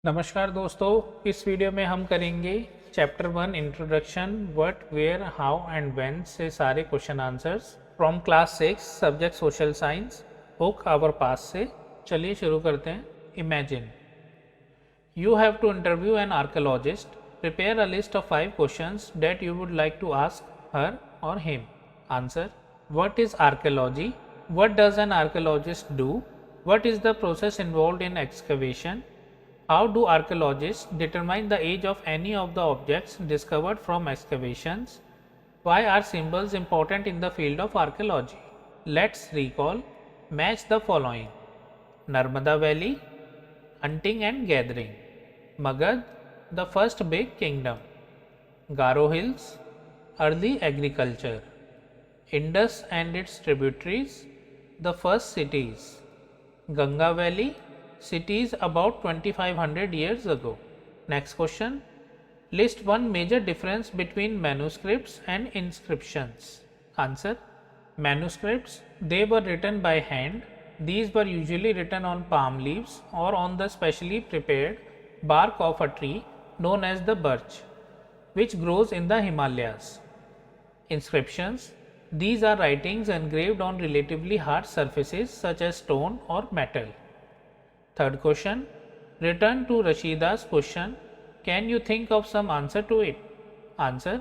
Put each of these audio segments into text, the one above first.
नमस्कार दोस्तों, इस वीडियो में हम करेंगे chapter 1 introduction what where how and when से सारे question answers from class 6 subject social science book our past से। चलिए शुरू करते हैं। Imagine you have to interview an archaeologist. Prepare a list of 5 questions that you would like to ask her or him. Answer: what is archaeology? What does an archaeologist do? What is the process involved in excavation? How do archaeologists determine the age of any of the objects discovered from excavations? Why are symbols important in the field of archaeology? Let's recall. Match the following: Narmada Valley, hunting and gathering; Magad, the first big kingdom; Garo Hills, early agriculture; Indus and its tributaries, the first cities; Ganga Valley, cities about 2500 years ago. Next question. List one major difference between manuscripts and inscriptions. Answer: manuscripts, they were written by hand. These were usually written on palm leaves or on the specially prepared bark of a tree known as the birch, which grows in the Himalayas. Inscriptions, these are writings engraved on relatively hard surfaces such as stone or metal. Third question. Return to Rashida's question. Can you think of some answer to it? Answer: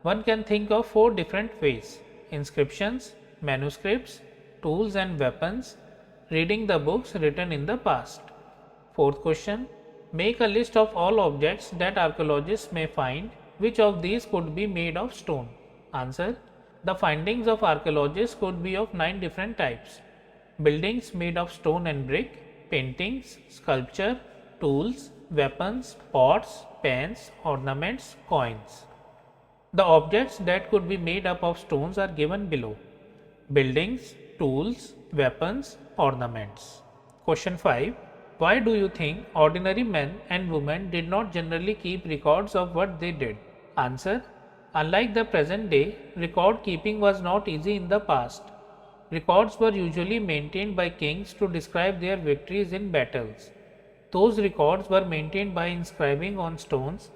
one can think of 4 different ways: inscriptions, manuscripts, tools and weapons, reading the books written in the past. Fourth question. Make a list of all objects that archaeologists may find. Which of these could be made of stone? Answer: the findings of archaeologists could be of 9 different types: buildings made of stone and brick, paintings, sculpture, tools, weapons, pots, pens, ornaments, coins. The objects that could be made up of stones are given below: buildings, tools, weapons, ornaments. Question 5. Why do you think ordinary men and women did not generally keep records of what they did? Answer: unlike the present day, record keeping was not easy in the past. Records were usually maintained by kings to describe their victories in battles. Those records were maintained by inscribing on stones,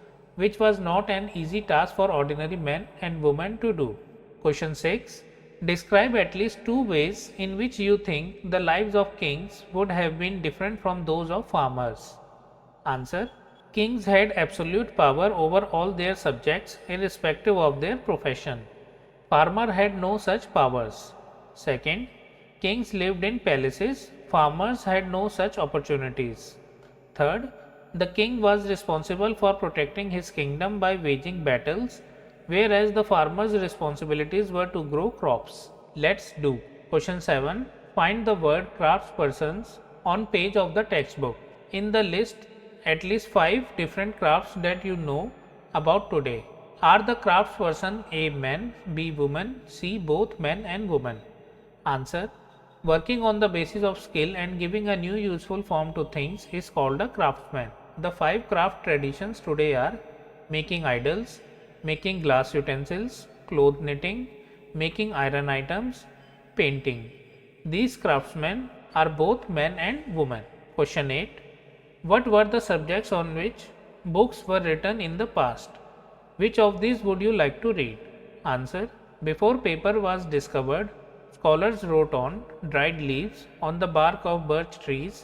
which was not an easy task for ordinary men and women to do. Question 6. Describe at least 2 ways in which you think the lives of kings would have been different from those of farmers. Answer: kings had absolute power over all their subjects irrespective of their profession. Farmer had no such powers. Second, kings lived in palaces, farmers had no such opportunities. Third, the king was responsible for protecting his kingdom by waging battles, whereas the farmer's responsibilities were to grow crops. Let's do. Question 7. Find the word craftspersons on page of the textbook. In the list, at least 5 different crafts that you know about today. Are the craftsperson A man, B woman, C both men and women? Answer: working on the basis of skill and giving a new useful form to things is called a craftsman. The 5 craft traditions today are making idols, making glass utensils, cloth knitting, making iron items, painting. These craftsmen are both men and women. Question 8. What were the subjects on which books were written in the past? Which of these would you like to read? Answer: before paper was discovered, scholars wrote on dried leaves, on the bark of birch trees,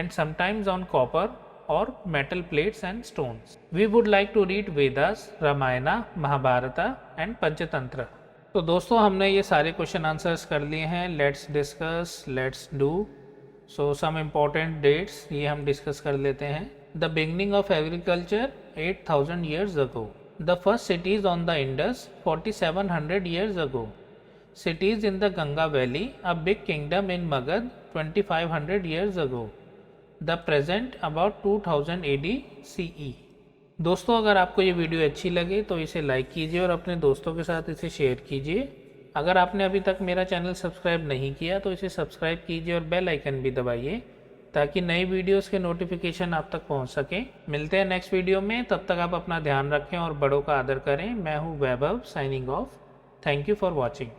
and sometimes on copper or metal plates and stones. We would like to read Vedas, Ramayana, Mahabharata and Panchatantra. तो दोस्तों, हमने ये सारे question answers कर लिए हैं. Let's discuss, let's do. So some important dates ये हम डिस्कस कर लेते हैं. The beginning of agriculture 8000 years ago. The first cities on the Indus 4700 years ago. Cities in the Ganga Valley, a big kingdom in Magad 2500 years ago. The present about 2000 AD CE. दोस्तों, अगर आपको ये video अच्छी लगे तो इसे like कीजिए और अपने दोस्तों के साथ इसे शेयर कीजिए. अगर आपने अभी तक मेरा चैनल सब्सक्राइब नहीं किया तो इसे सब्सक्राइब कीजिए और बेल आइकन भी दबाइए ताकि नई वीडियोस के नोटिफिकेशन आप तक पहुंच सकें. मिलते हैं नेक्स्ट वीडियो में. तब तक आप अपना ध्यान रखें और बड़ों का आदर करें. मैं हूं Vaibhav, signing off. Thank you for watching.